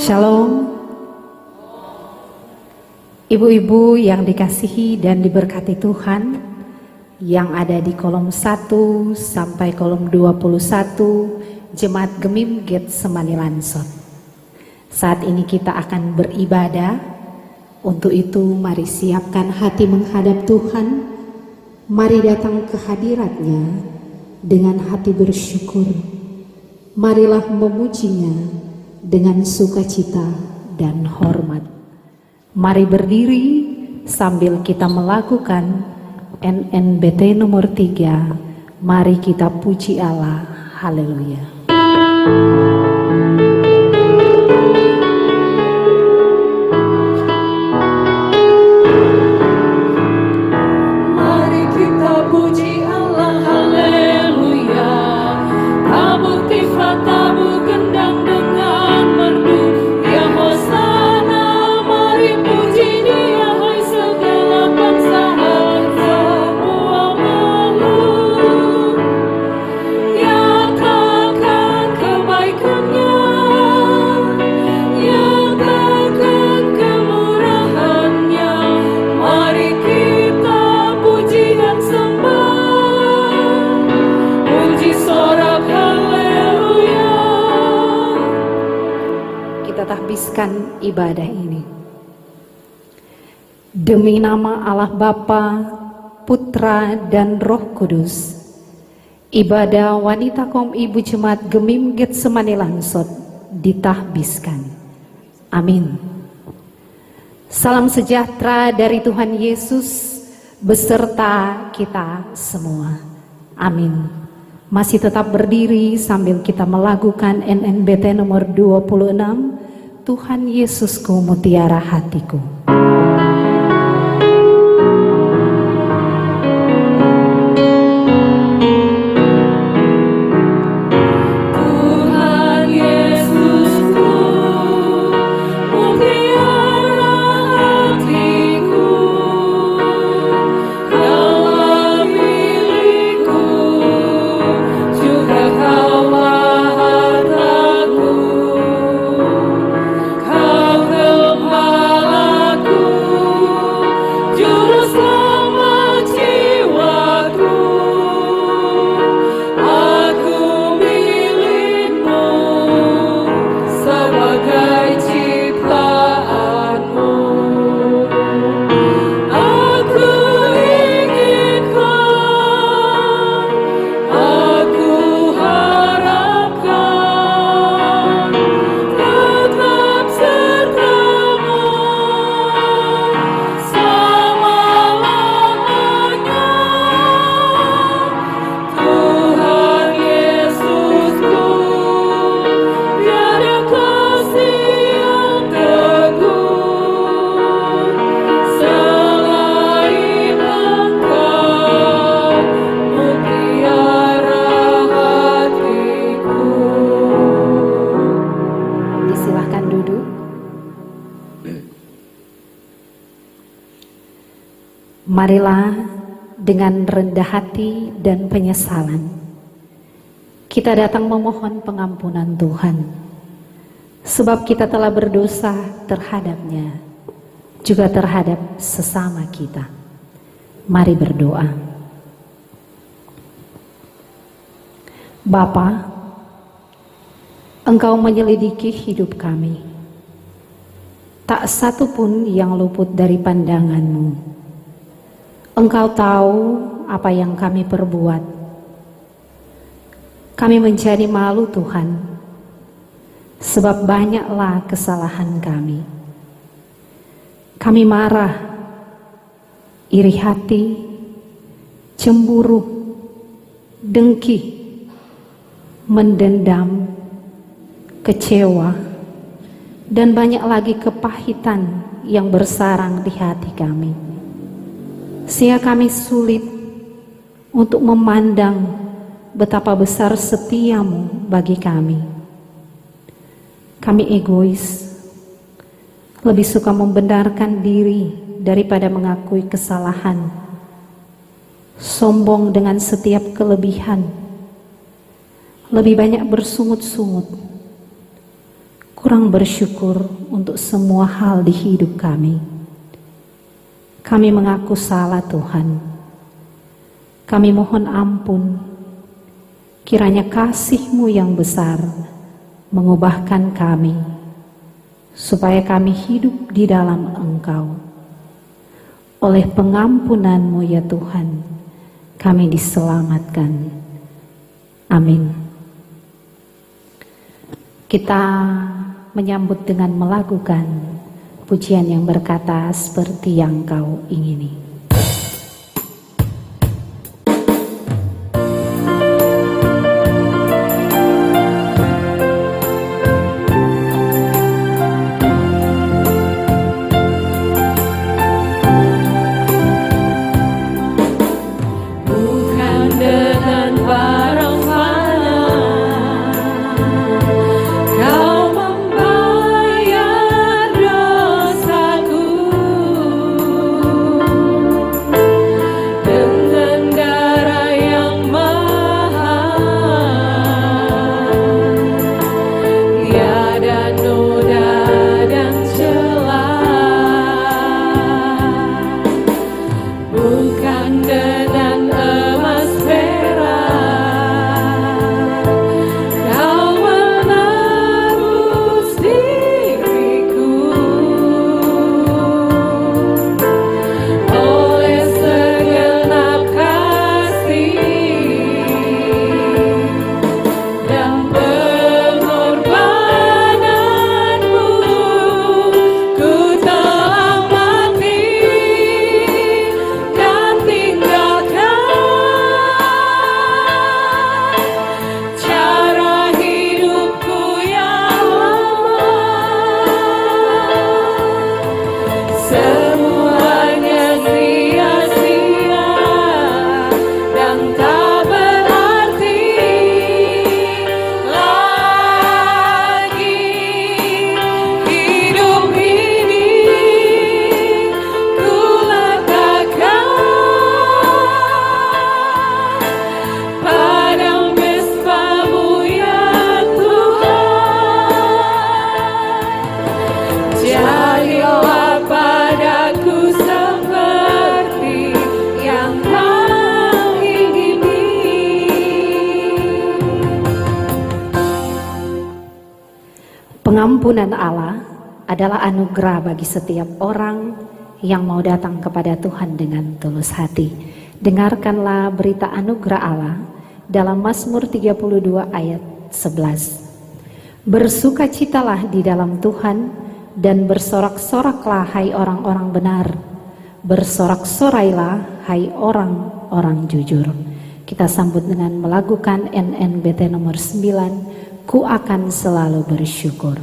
Shalom, ibu-ibu yang dikasihi dan diberkati Tuhan, yang ada di kolom 1 sampai kolom 21 Jemaat Gemim Gate Semani Lansot. Saat ini kita akan beribadah. Untuk itu mari siapkan hati menghadap Tuhan. Mari datang ke hadirat-Nya dengan hati bersyukur. Marilah memujinya dengan sukacita dan hormat. Mari berdiri sambil kita melakukan NNBT nomor 3. Mari kita puji Allah. Haleluya. Mari kita puji Allah. Haleluya. Tabur tifat, tabur gendang dengan merdu. Ya Hosana, mari puji Dia, hai segala bangsa, semua makhluk. Nyatakan kebaikan-Nya, nyatakan kemurahan-Nya. Mari kita puji dan sembah, puji sorak haleluya. Kita tahbiskan ibadah ini demi nama Allah Bapa, Putra dan Roh Kudus. Ibadah wanita kaum ibu Jemaat Gemim Gate Semani Lansot ditahbiskan. Amin. Salam sejahtera dari Tuhan Yesus beserta kita semua. Amin. Masih tetap berdiri sambil kita melakukan NNBT nomor 26. Tuhan Yesusku, mutiara hatiku. Tuhan Yesusku, mutiara hatiku, Kaulah milikku, juga Kaulah hartaku. Kau gembalaku, juru selamat jiwaku. Aku milikmu sebagai ciptaanmu. Aku inginkan, aku harapkan tetap sertamu selama-lamanya. Tuhan Yesusku, tiada kasih yang teguh selain Engkau, mutiara hatiku. Disilahkan duduk. Marilah dengan rendah hati dan penyesalan kita datang memohon pengampunan Tuhan, sebab kita telah berdosa terhadap-Nya, juga terhadap sesama kita. Mari berdoa. Bapa, Engkau menyelidiki hidup kami. Tak satu pun yang luput dari pandangan-Mu. Engkau tahu apa yang kami perbuat, Kami menjadi malu Tuhan, sebab banyaklah kesalahan kami. Kami marah, iri hati, cemburu, dengki, mendendam, kecewa, dan banyak lagi kepahitan yang bersarang di hati kami. Sehingga kami sulit untuk memandang betapa besar setiamu bagi kami. Kami egois, lebih suka membenarkan diri daripada mengakui kesalahan, sombong dengan setiap kelebihan, lebih banyak bersungut-sungut, kurang bersyukur untuk semua hal di hidup kami. Kami mengaku salah Tuhan. Kami mohon ampun. Kiranya kasih-Mu yang besar mengubahkan kami, supaya kami hidup di dalam Engkau. Oleh pengampunan-Mu ya Tuhan, kami diselamatkan. Amin. Kita menyambut dengan melakukan pujian yang berkata seperti yang Kau ingini. Pengampunan Allah adalah anugerah bagi setiap orang yang mau datang kepada Tuhan dengan tulus hati. Dengarkanlah berita anugerah Allah dalam Mazmur 32 ayat 11. Bersukacitalah di dalam Tuhan dan bersorak-soraklah hai orang-orang benar. Bersorak-sorailah hai orang-orang jujur. Kita sambut dengan melakukan NNBT nomor 9. Ku akan selalu bersyukur.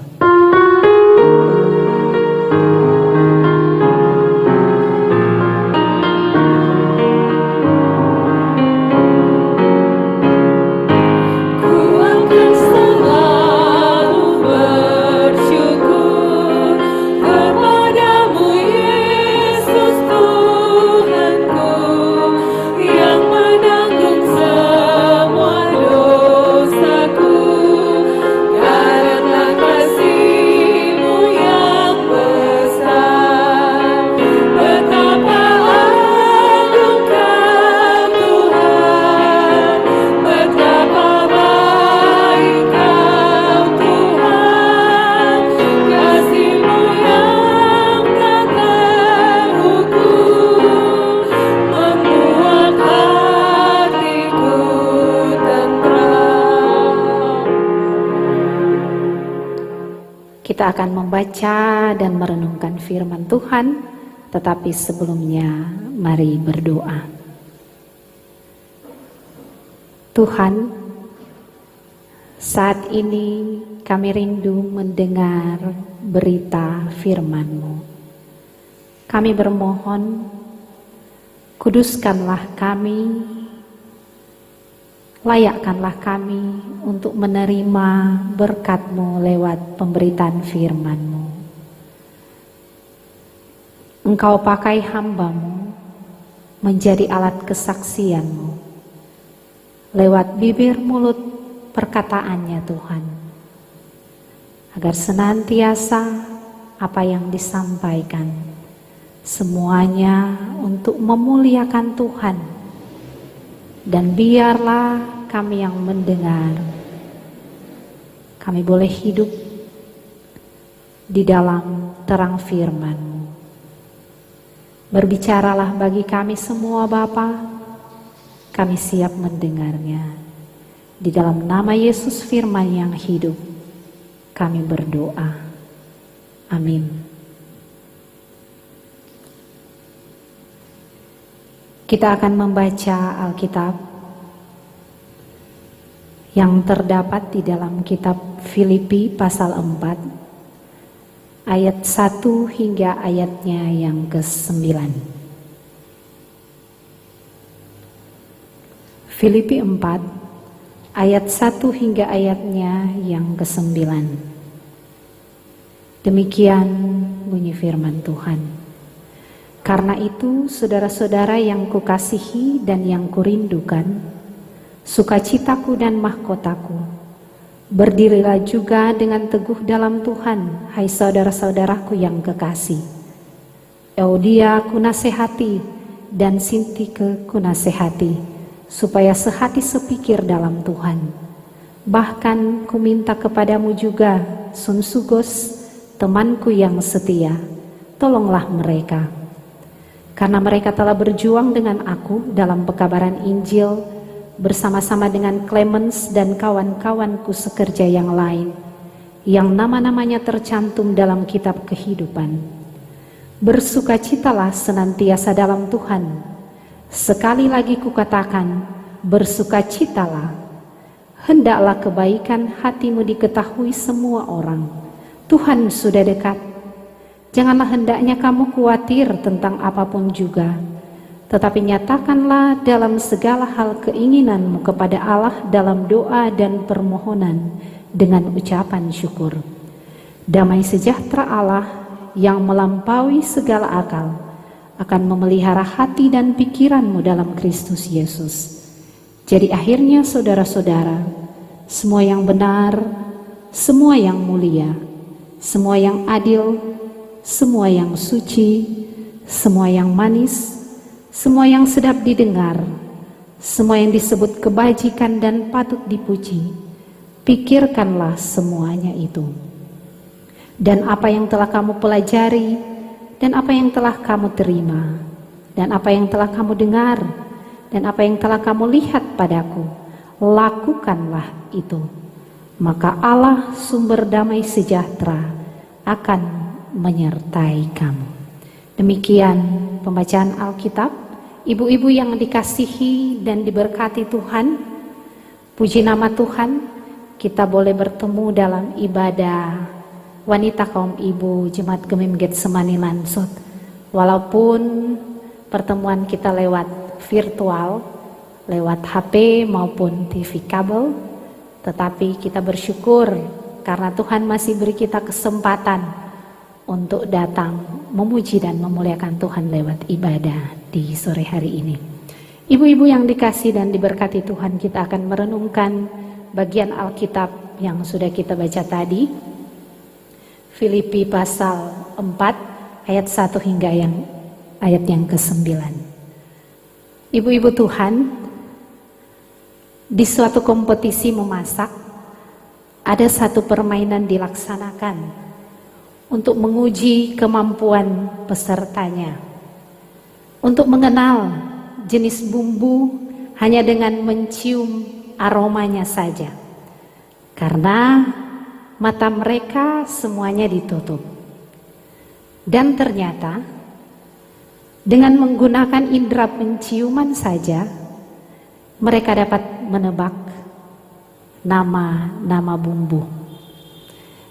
Kasih Kita akan membaca dan merenungkan firman Tuhan, tetapi sebelumnya mari berdoa. Tuhan, saat ini kami rindu mendengar berita firman-Mu. Kami bermohon, kuduskanlah kami, layakkanlah kami untuk menerima berkat-Mu lewat pemberitaan firman-Mu. Engkau pakai hamba-Mu menjadi alat kesaksian-Mu lewat bibir mulut perkataannya Tuhan, agar senantiasa apa yang disampaikan semuanya untuk memuliakan Tuhan, dan biarlah kami yang mendengar, kami boleh hidup di dalam terang firman-Mu. Berbicaralah bagi kami semua Bapa, kami siap mendengarnya. Di dalam nama Yesus firman yang hidup, kami berdoa. Amin. Kita akan membaca Alkitab yang terdapat di dalam kitab Filipi pasal 4 ayat 1 hingga ayatnya yang ke-9. Filipi 4 ayat 1 hingga ayatnya yang ke-9. Demikian bunyi firman Tuhan. Karena itu, saudara-saudara yang kukasihi dan yang kurindukan, sukacitaku dan mahkotaku, berdirilah juga dengan teguh dalam Tuhan, hai saudara-saudaraku yang kekasih. Euodia kunasehati dan Sintike kunasehati, supaya sehati sepikir dalam Tuhan. Bahkan kuminta kepadamu juga, Sunsugos, temanku yang setia, tolonglah mereka. Karena mereka telah berjuang dengan aku dalam pekabaran Injil, bersama-sama dengan Clemens dan kawan-kawanku sekerja yang lain, yang nama-namanya tercantum dalam kitab kehidupan. Bersukacitalah senantiasa dalam Tuhan. Sekali lagi kukatakan, bersukacitalah. Hendaklah kebaikan hatimu diketahui semua orang. Tuhan sudah dekat. Janganlah hendaknya kamu khawatir tentang apapun juga, tetapi nyatakanlah dalam segala hal keinginanmu kepada Allah dalam doa dan permohonan dengan ucapan syukur. Damai sejahtera Allah yang melampaui segala akal akan memelihara hati dan pikiranmu dalam Kristus Yesus. Jadi akhirnya saudara-saudara, semua yang benar, semua yang mulia, semua yang adil, semua yang suci, semua yang manis, semua yang sedap didengar, semua yang disebut kebajikan dan patut dipuji, pikirkanlah semuanya itu. Dan apa yang telah kamu pelajari, dan apa yang telah kamu terima, dan apa yang telah kamu dengar, dan apa yang telah kamu lihat padaku, lakukanlah itu. Maka Allah sumber damai sejahtera akan menyertai kamu. Demikian pembacaan Alkitab. Ibu-ibu yang dikasihi dan diberkati Tuhan, puji nama Tuhan, kita boleh bertemu dalam ibadah wanita kaum ibu Jemaat Gemim Getsemani Lansot. Walaupun pertemuan kita lewat virtual, lewat HP maupun TV kabel, tetapi kita bersyukur karena Tuhan masih beri kita kesempatan untuk datang memuji dan memuliakan Tuhan lewat ibadah di sore hari ini. Ibu-ibu yang dikasih dan diberkati Tuhan, kita akan merenungkan bagian Alkitab yang sudah kita baca tadi. Filipi pasal 4 ayat 1 hingga ayat yang ke-9. Ibu-ibu Tuhan, di suatu kompetisi memasak, ada satu permainan dilaksanakan untuk menguji kemampuan pesertanya, untuk mengenal jenis bumbu hanya dengan mencium aromanya saja. Karena mata mereka semuanya ditutup. Dan ternyata dengan menggunakan indera penciuman saja mereka dapat menebak nama-nama bumbu.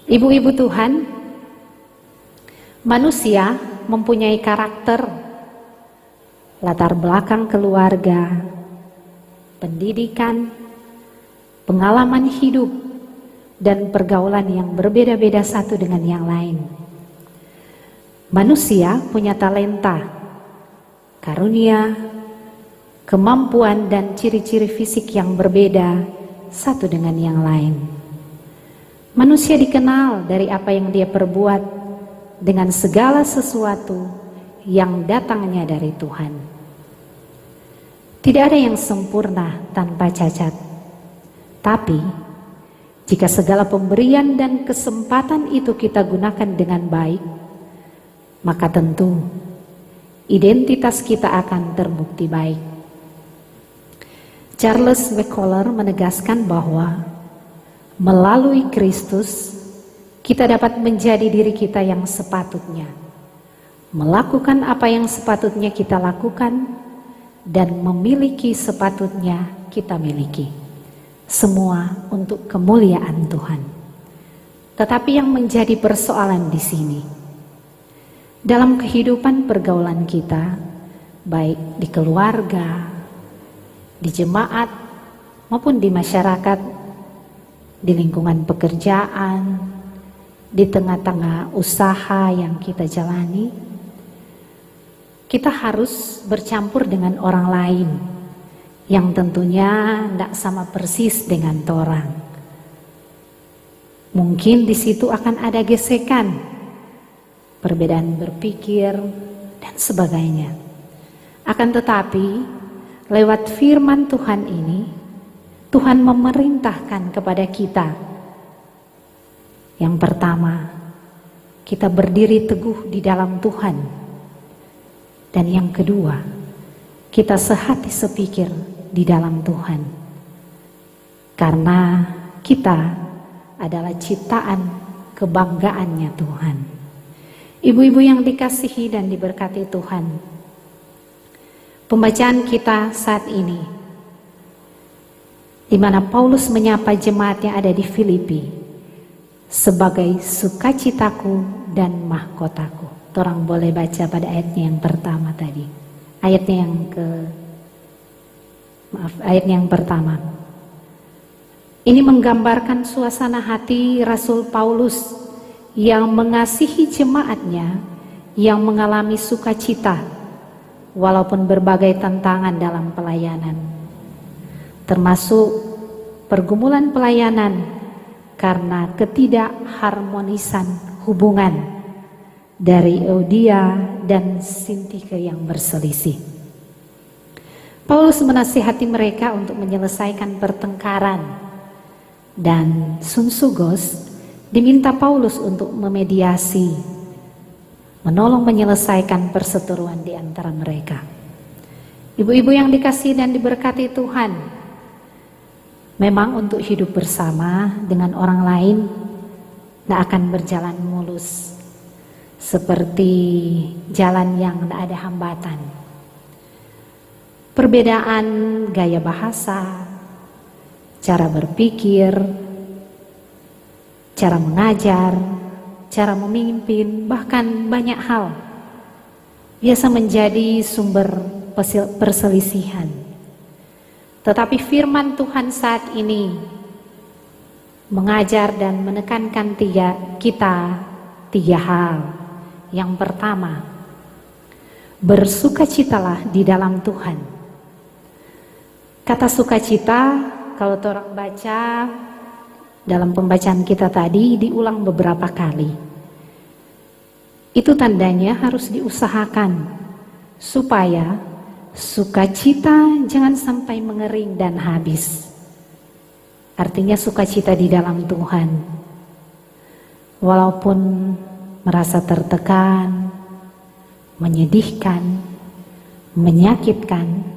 Ibu-ibu Tuhan, manusia mempunyai karakter, latar belakang keluarga, pendidikan, pengalaman hidup, dan pergaulan yang berbeda-beda satu dengan yang lain. Manusia punya talenta, karunia, kemampuan, dan ciri-ciri fisik yang berbeda satu dengan yang lain. Manusia dikenal dari apa yang dia perbuat dengan segala sesuatu yang datangnya dari Tuhan. Tidak ada yang sempurna tanpa cacat. Tapi, jika segala pemberian dan kesempatan itu kita gunakan dengan baik, maka tentu identitas kita akan terbukti baik. Charles McCuller menegaskan bahwa melalui Kristus kita dapat menjadi diri kita yang sepatutnya, melakukan apa yang sepatutnya kita lakukan, dan memiliki sepatutnya kita miliki. Semua untuk kemuliaan Tuhan. Tetapi yang menjadi persoalan di sini, dalam kehidupan pergaulan kita, baik di keluarga, di jemaat, maupun di masyarakat, di lingkungan pekerjaan, di tengah-tengah usaha yang kita jalani, kita harus bercampur dengan orang lain yang tentunya tidak sama persis dengan torang. Mungkin di situ akan ada gesekan, perbedaan berpikir, dan sebagainya. Akan tetapi, lewat firman Tuhan ini, Tuhan memerintahkan kepada kita. Yang pertama, kita berdiri teguh di dalam Tuhan. Dan yang kedua, kita sehati sepikir di dalam Tuhan. Karena kita adalah ciptaan kebanggaannya Tuhan. Ibu-ibu yang dikasihi dan diberkati Tuhan, pembacaan kita saat ini, di mana Paulus menyapa jemaat yang ada di Filipi sebagai sukacitaku dan mahkotaku. Orang boleh baca pada ayatnya yang pertama tadi. Ayatnya yang pertama. Ini menggambarkan suasana hati Rasul Paulus yang mengasihi jemaatnya yang mengalami sukacita walaupun berbagai tantangan dalam pelayanan, termasuk pergumulan pelayanan karena ketidakharmonisan hubungan dari Euodia dan Sintike yang berselisih. Paulus menasihati mereka untuk menyelesaikan pertengkaran, dan Sunsugos diminta Paulus untuk memediasi, menolong menyelesaikan perseteruan di antara mereka. Ibu-ibu yang dikasihi dan diberkati Tuhan, memang untuk hidup bersama dengan orang lain tidak akan berjalan mulus seperti jalan yang tidak ada hambatan. Perbedaan gaya bahasa, cara berpikir, cara mengajar, cara memimpin, bahkan banyak hal biasa menjadi sumber perselisihan. Tetapi firman Tuhan saat ini mengajar dan menekankan tiga hal. Yang pertama, bersukacitalah di dalam Tuhan. Kata sukacita, kalau orang baca dalam pembacaan kita tadi diulang beberapa kali. Itu tandanya harus diusahakan supaya sukacita jangan sampai mengering dan habis. Artinya sukacita di dalam Tuhan. Walaupun merasa tertekan, menyedihkan, menyakitkan,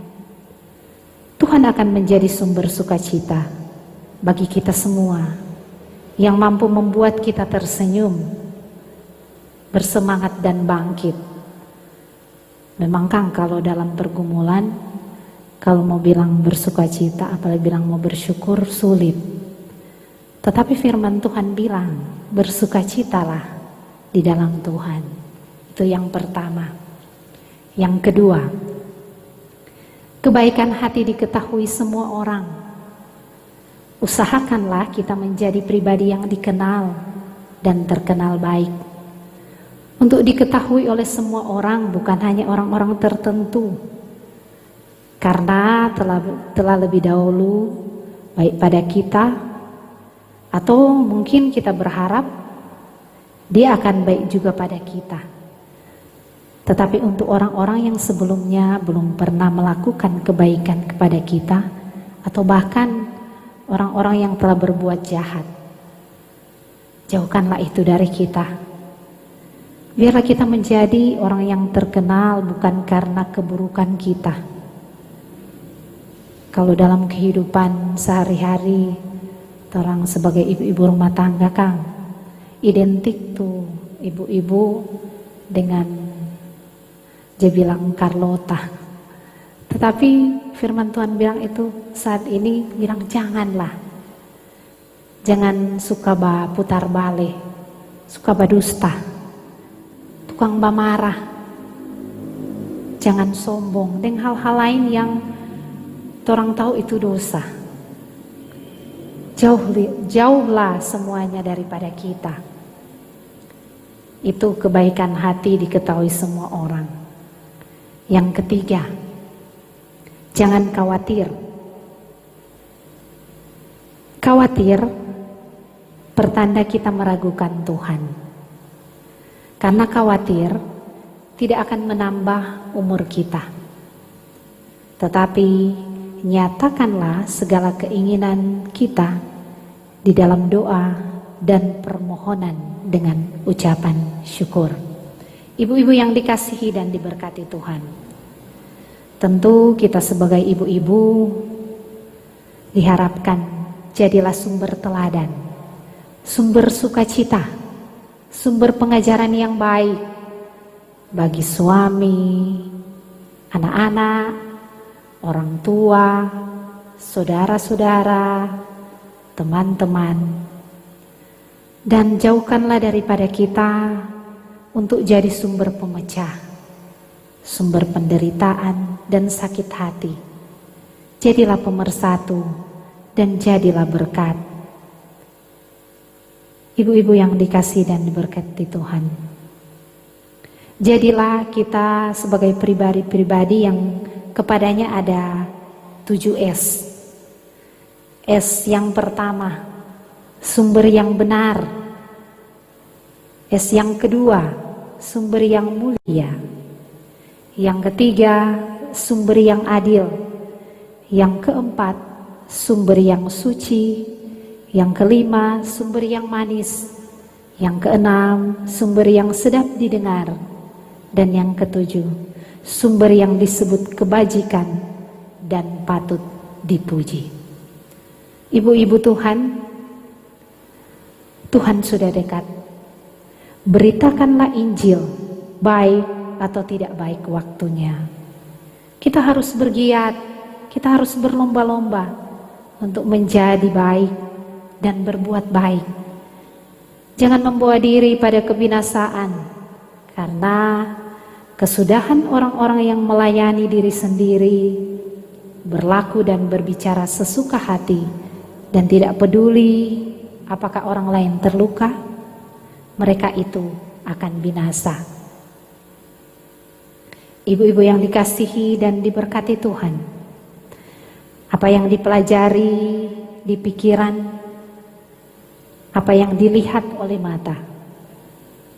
Tuhan akan menjadi sumber sukacita bagi kita semua yang mampu membuat kita tersenyum, bersemangat dan bangkit. Memang Kang, kalau dalam pergumulan, kalau mau bilang bersukacita, apalagi bilang mau bersyukur, sulit. Tetapi firman Tuhan bilang, bersukacitalah di dalam Tuhan. Itu yang pertama. Yang kedua, kebaikan hati diketahui semua orang. Usahakanlah kita menjadi pribadi yang dikenal dan terkenal baik. Untuk diketahui oleh semua orang, bukan hanya orang-orang tertentu. Karena telah lebih dahulu baik pada kita, atau mungkin kita berharap dia akan baik juga pada kita. Tetapi untuk orang-orang yang sebelumnya belum pernah melakukan kebaikan kepada kita, atau bahkan orang-orang yang telah berbuat jahat, jauhkanlah itu dari kita. Biarlah kita menjadi orang yang terkenal bukan karena keburukan kita. Kalau dalam kehidupan sehari-hari, orang sebagai ibu-ibu rumah tangga, Kang, identik tuh ibu-ibu dengan dia bilang Carlota. Tetapi firman Tuhan bilang itu saat ini bilang janganlah. Jangan suka putar balik, suka dusta, tukang marah, jangan sombong, dan hal-hal lain yang orang tahu itu dosa. Jauhlah semuanya daripada kita. Itu kebaikan hati diketahui semua orang. Yang ketiga, jangan khawatir. Khawatir pertanda kita meragukan Tuhan. Karena khawatir tidak akan menambah umur kita. Tetapi nyatakanlah segala keinginan kita di dalam doa dan permohonan dengan ucapan syukur. Ibu-ibu yang dikasihi dan diberkati Tuhan, tentu kita sebagai ibu-ibu diharapkan jadilah sumber teladan, sumber sukacita, sumber pengajaran yang baik bagi suami, anak-anak, orang tua, saudara-saudara, teman-teman. Dan jauhkanlah daripada kita untuk jadi sumber pemecah, sumber penderitaan dan sakit hati. Jadilah pemersatu dan jadilah berkat. Ibu-ibu yang dikasihi dan diberkati Tuhan, jadilah kita sebagai pribadi-pribadi yang kepadanya ada 7 S. S yang pertama, sumber yang benar. S yang kedua, sumber yang mulia. Yang ketiga, sumber yang adil. Yang keempat, sumber yang suci. Yang kelima, sumber yang manis. Yang keenam, sumber yang sedap didengar. Dan yang ketujuh, sumber yang disebut kebajikan dan patut dipuji. Ibu-ibu Tuhan, Tuhan sudah dekat. Beritakanlah Injil, baik atau tidak baik waktunya. Kita harus bergiat, kita harus berlomba-lomba untuk menjadi baik dan berbuat baik. Jangan membawa diri pada kebinasaan, karena kesudahan orang-orang yang melayani diri sendiri, berlaku dan berbicara sesuka hati, dan tidak peduli apakah orang lain terluka, mereka itu akan binasa. Ibu-ibu yang dikasihi dan diberkati Tuhan, apa yang dipelajari di pikiran, apa yang dilihat oleh mata,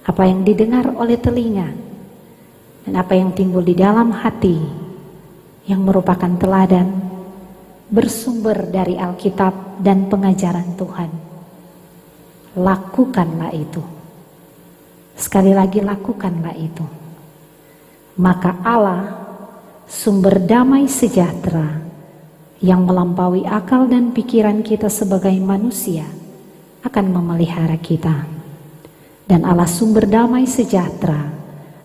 apa yang didengar oleh telinga, dan apa yang timbul di dalam hati yang merupakan teladan bersumber dari Alkitab dan pengajaran Tuhan, lakukanlah itu. Sekali lagi, lakukanlah itu. Maka Allah, sumber damai sejahtera yang melampaui akal dan pikiran kita sebagai manusia, akan memelihara kita. Dan Allah sumber damai sejahtera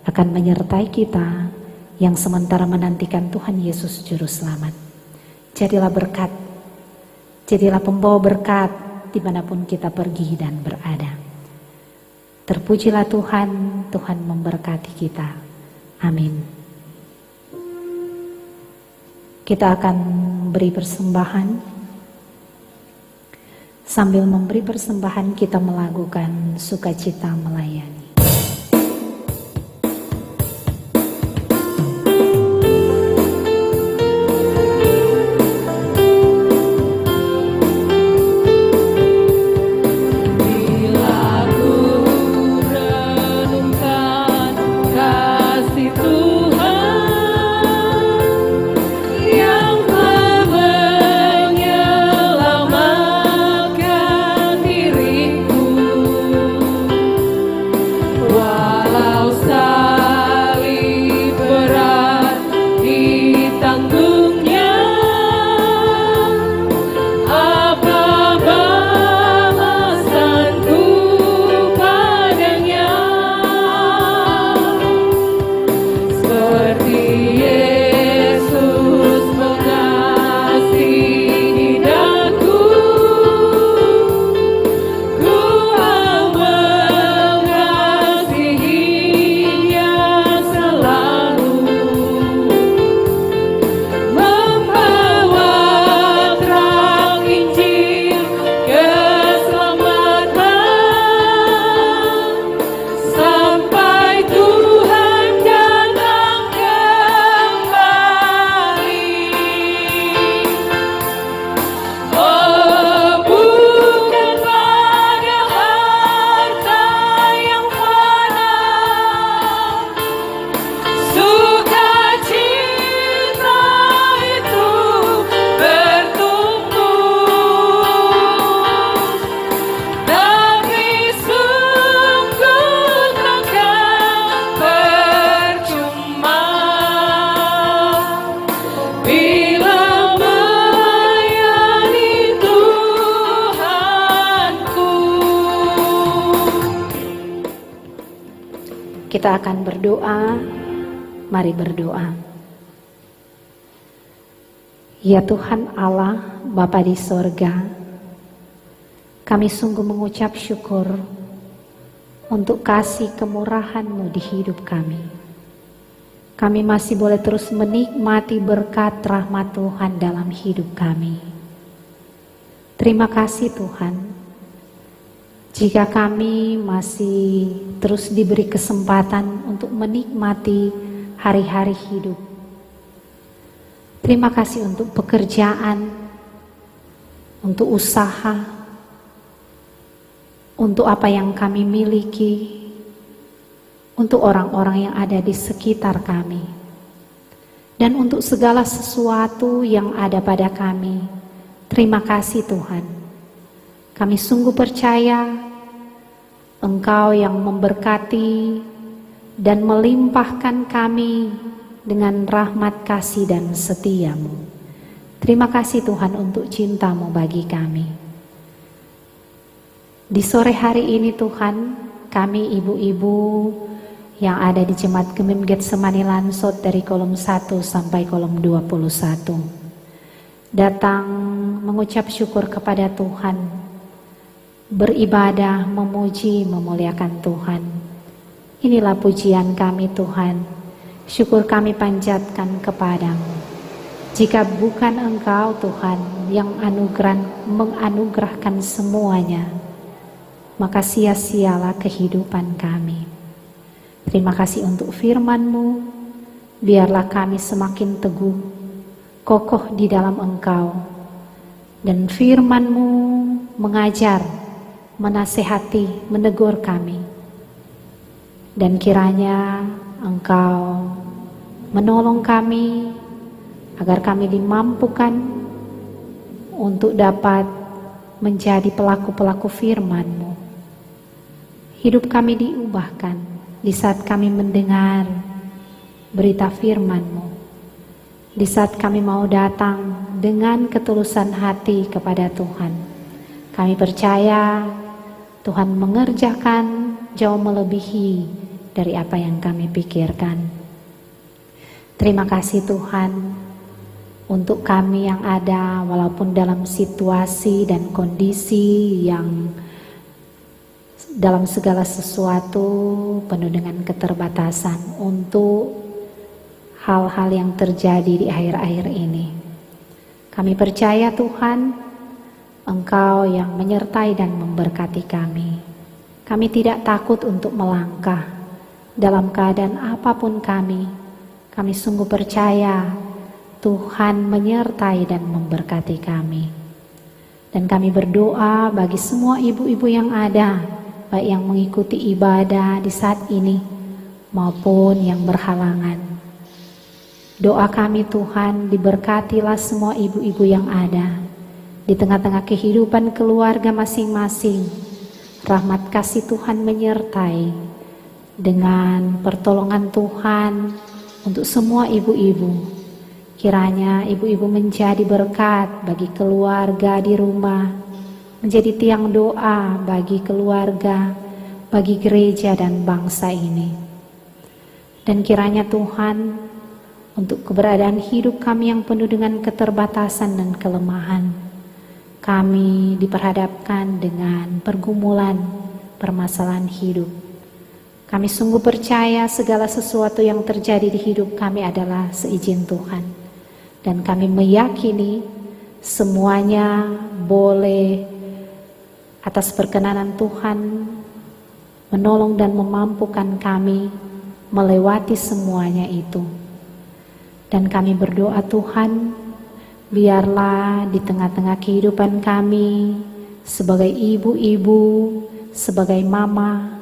akan menyertai kita yang sementara menantikan Tuhan Yesus Juru Selamat. Jadilah berkat, jadilah pembawa berkat dimanapun kita pergi dan berada. Terpujilah Tuhan, Tuhan memberkati kita. Amin. Kita akan beri persembahan. Sambil memberi persembahan, kita melakukan sukacita melayani. Kita akan berdoa, mari berdoa. Ya Tuhan Allah, Bapa di sorga, kami sungguh mengucap syukur untuk kasih kemurahan-Mu di hidup kami. Kami masih boleh terus menikmati berkat rahmat Tuhan dalam hidup kami. Terima kasih Tuhan. Jika kami masih terus diberi kesempatan untuk menikmati hari-hari hidup. Terima kasih untuk pekerjaan, untuk usaha, untuk apa yang kami miliki, untuk orang-orang yang ada di sekitar kami, dan untuk segala sesuatu yang ada pada kami. Terima kasih Tuhan. Kami sungguh percaya Engkau yang memberkati dan melimpahkan kami dengan rahmat kasih dan setia-Mu. Terima kasih Tuhan untuk cinta-Mu bagi kami. Di sore hari ini Tuhan, kami ibu-ibu yang ada di Jemaat Gemim Getsemani Lansot dari kolom 1 sampai kolom 21 datang mengucap syukur kepada Tuhan, beribadah, memuji, memuliakan Tuhan. Inilah pujian kami Tuhan, syukur kami panjatkan kepadamu. Jika bukan Engkau Tuhan yang menganugerahkan semuanya, maka sia-sialah kehidupan kami. Terima kasih untuk firman-Mu, biarlah kami semakin teguh, kokoh di dalam Engkau, dan firman-Mu mengajar, menasehati, menegur kami. Dan kiranya Engkau menolong kami agar kami dimampukan untuk dapat menjadi pelaku-pelaku firman-Mu. Hidup kami diubahkan di saat kami mendengar berita firman-Mu, di saat kami mau datang dengan ketulusan hati kepada Tuhan. Kami percaya Tuhan mengerjakan jauh melebihi dari apa yang kami pikirkan. Terima kasih Tuhan untuk kami yang ada walaupun dalam situasi dan kondisi yang dalam segala sesuatu penuh dengan keterbatasan, untuk hal-hal yang terjadi di akhir-akhir ini. Kami percaya Tuhan, Engkau yang menyertai dan memberkati kami. Kami tidak takut untuk melangkah dalam keadaan apapun kami. Kami sungguh percaya Tuhan menyertai dan memberkati kami. Dan kami berdoa bagi semua ibu-ibu yang ada, baik yang mengikuti ibadah di saat ini maupun yang berhalangan. Doa kami Tuhan, diberkatilah semua ibu-ibu yang ada di tengah-tengah kehidupan keluarga masing-masing. Rahmat kasih Tuhan menyertai dengan pertolongan Tuhan untuk semua ibu-ibu. Kiranya ibu-ibu menjadi berkat bagi keluarga di rumah, menjadi tiang doa bagi keluarga, bagi gereja dan bangsa ini. Dan kiranya Tuhan, untuk keberadaan hidup kami yang penuh dengan keterbatasan dan kelemahan, kami diperhadapkan dengan pergumulan, permasalahan hidup. Kami sungguh percaya segala sesuatu yang terjadi di hidup kami adalah seizin Tuhan. Dan kami meyakini semuanya boleh atas perkenanan Tuhan menolong dan memampukan kami melewati semuanya itu. Dan kami berdoa Tuhan, biarlah di tengah-tengah kehidupan kami sebagai ibu-ibu, sebagai mama,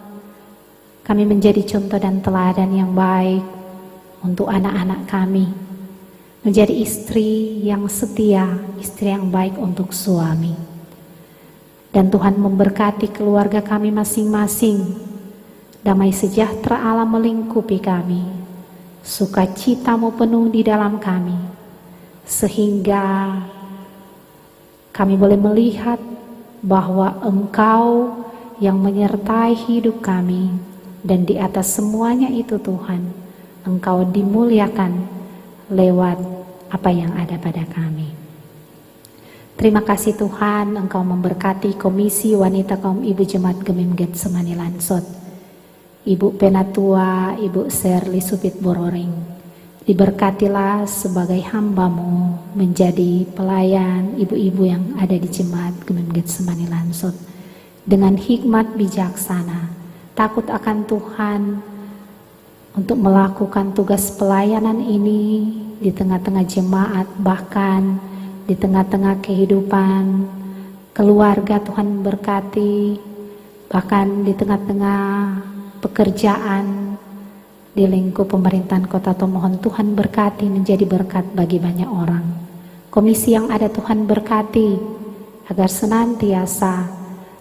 kami menjadi contoh dan teladan yang baik untuk anak-anak kami, menjadi istri yang setia, istri yang baik untuk suami. Dan Tuhan memberkati keluarga kami masing-masing, damai sejahtera Allah melingkupi kami, sukacita-Mu penuh di dalam kami, sehingga kami boleh melihat bahwa Engkau yang menyertai hidup kami, dan di atas semuanya itu Tuhan, Engkau dimuliakan lewat apa yang ada pada kami. Terima kasih Tuhan, Engkau memberkati Komisi Wanita Kaum Ibu Jemaat Gemim Getsemani Lansot, Ibu Penatua, Ibu Serli Supit Bororing. Diberkatilah sebagai hamba-Mu menjadi pelayan ibu-ibu yang ada di Jemaat Gemim Getsemani Lansot dengan hikmat bijaksana, takut akan Tuhan untuk melakukan tugas pelayanan ini di tengah-tengah jemaat, bahkan di tengah-tengah kehidupan keluarga. Tuhan berkati, bahkan di tengah-tengah pekerjaan di lingkup pemerintahan kota Tomohon. Tuhan berkati, menjadi berkat bagi banyak orang. Komisi yang ada Tuhan berkati agar senantiasa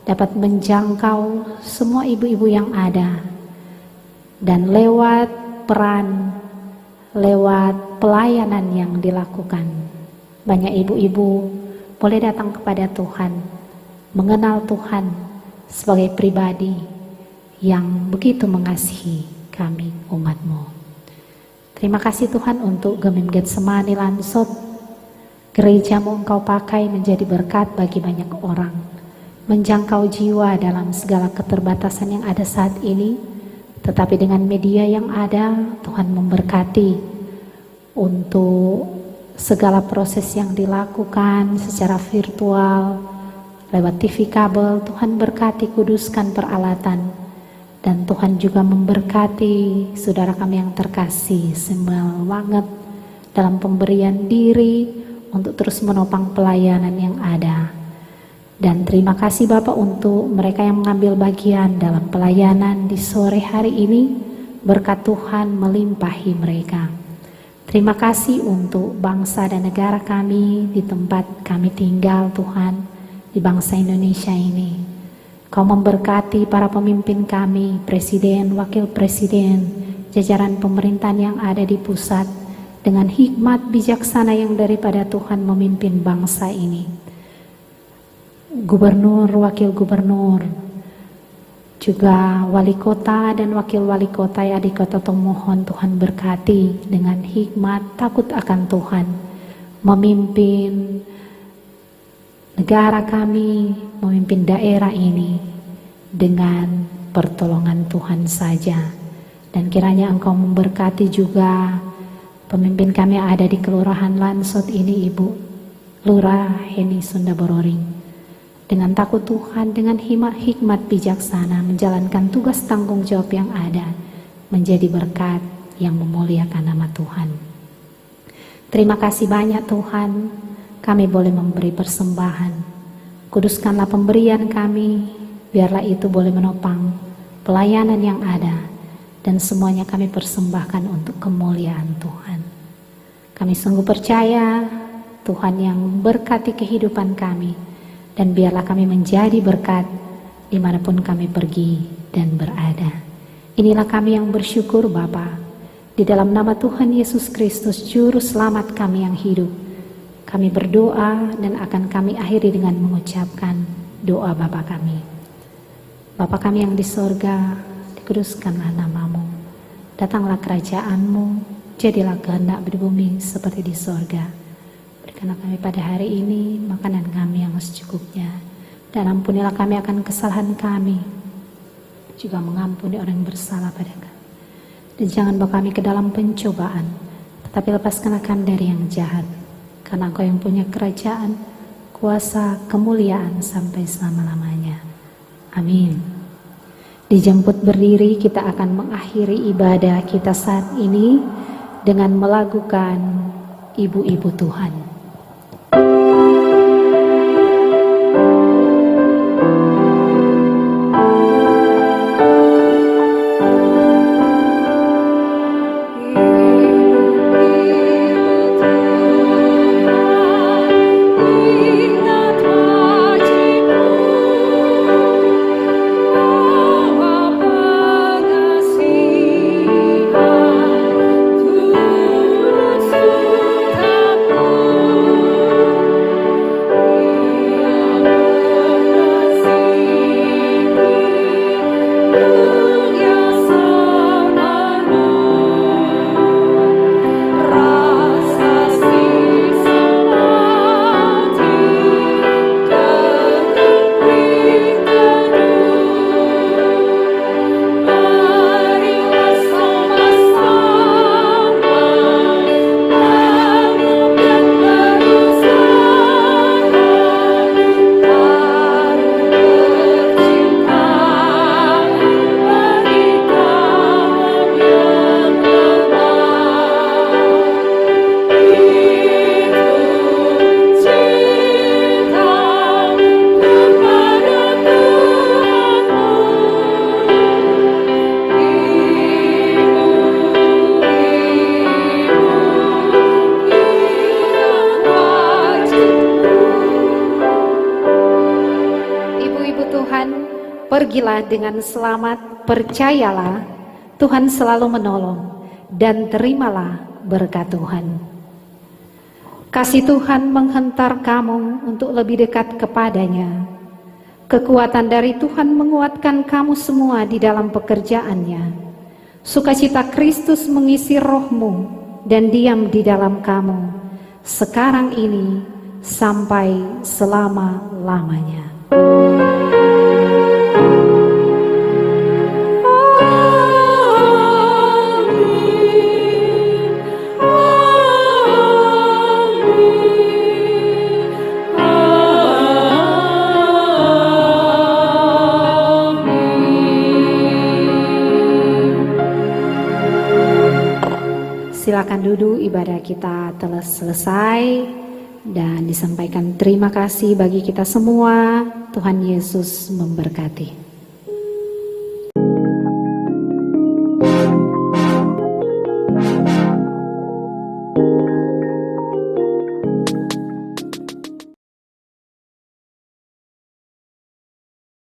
dapat menjangkau semua ibu-ibu yang ada, dan lewat peran, lewat pelayanan yang dilakukan, banyak ibu-ibu boleh datang kepada Tuhan, mengenal Tuhan sebagai pribadi yang begitu mengasihi kami umat-Mu. Terima kasih Tuhan untuk Gemim Getsemani Lansot, gereja-Mu Engkau pakai menjadi berkat bagi banyak orang, menjangkau jiwa dalam segala keterbatasan yang ada saat ini. Tetapi dengan media yang ada, Tuhan memberkati untuk segala proses yang dilakukan secara virtual, lewat TV kabel. Tuhan berkati, kuduskan peralatan. Dan Tuhan juga memberkati saudara kami yang terkasih, semangat dalam pemberian diri untuk terus menopang pelayanan yang ada. Dan terima kasih Bapak untuk mereka yang mengambil bagian dalam pelayanan di sore hari ini. Berkat Tuhan melimpahi mereka. Terima kasih untuk bangsa dan negara kami di tempat kami tinggal Tuhan, di bangsa Indonesia ini. Kau memberkati para pemimpin kami, presiden, wakil presiden, jajaran pemerintahan yang ada di pusat, dengan hikmat bijaksana yang daripada Tuhan memimpin bangsa ini. Gubernur, wakil gubernur, Juga wali kota dan wakil wali kota yang di kota mohon Tuhan berkati dengan hikmat takut akan Tuhan, memimpin negara kami, memimpin daerah ini dengan pertolongan Tuhan saja. Dan kiranya Engkau memberkati juga pemimpin kami yang ada di Kelurahan Lansot ini, Ibu Lurah Heni Sunda Bororing. Dengan takut Tuhan, dengan hikmat bijaksana menjalankan tugas tanggung jawab yang ada, menjadi berkat yang memuliakan nama Tuhan. Terima kasih banyak Tuhan, kami boleh memberi persembahan. Kuduskanlah pemberian kami, biarlah itu boleh menopang pelayanan yang ada, dan semuanya kami persembahkan untuk kemuliaan Tuhan. Kami sungguh percaya Tuhan yang berkati kehidupan kami, dan biarlah kami menjadi berkat dimanapun kami pergi dan berada. Inilah kami yang bersyukur Bapa, di dalam nama Tuhan Yesus Kristus Juru Selamat kami yang hidup. Kami berdoa dan akan kami akhiri dengan mengucapkan doa Bapa kami. Bapa kami yang di sorga, dikuduskanlah namamu. Datanglah kerajaan-Mu, jadilah kehendak di bumi seperti di sorga. Berikanlah kami pada hari ini makanan kami yang secukupnya, dan ampunilah kami akan kesalahan kami, juga mengampuni orang yang bersalah pada kami. Dan jangan bawa kami ke dalam pencobaan, tetapi lepaskanlah kami dari yang jahat, karena Engkau yang punya kerajaan, kuasa, kemuliaan sampai selama-lamanya. Amin. Dijemput berdiri, kita akan mengakhiri ibadah kita saat ini dengan melakukan Ibu-Ibu Tuhan. Pergilah dengan selamat, percayalah Tuhan selalu menolong, dan terimalah berkat Tuhan. Kasih Tuhan menghentar kamu untuk lebih dekat kepadanya. Kekuatan dari Tuhan menguatkan kamu semua di dalam pekerjaannya. Sukacita Kristus mengisi rohmu dan diam di dalam kamu, sekarang ini sampai selama-lamanya. Silakan duduk, ibadah kita telah selesai dan disampaikan terima kasih bagi kita semua. Tuhan Yesus memberkati.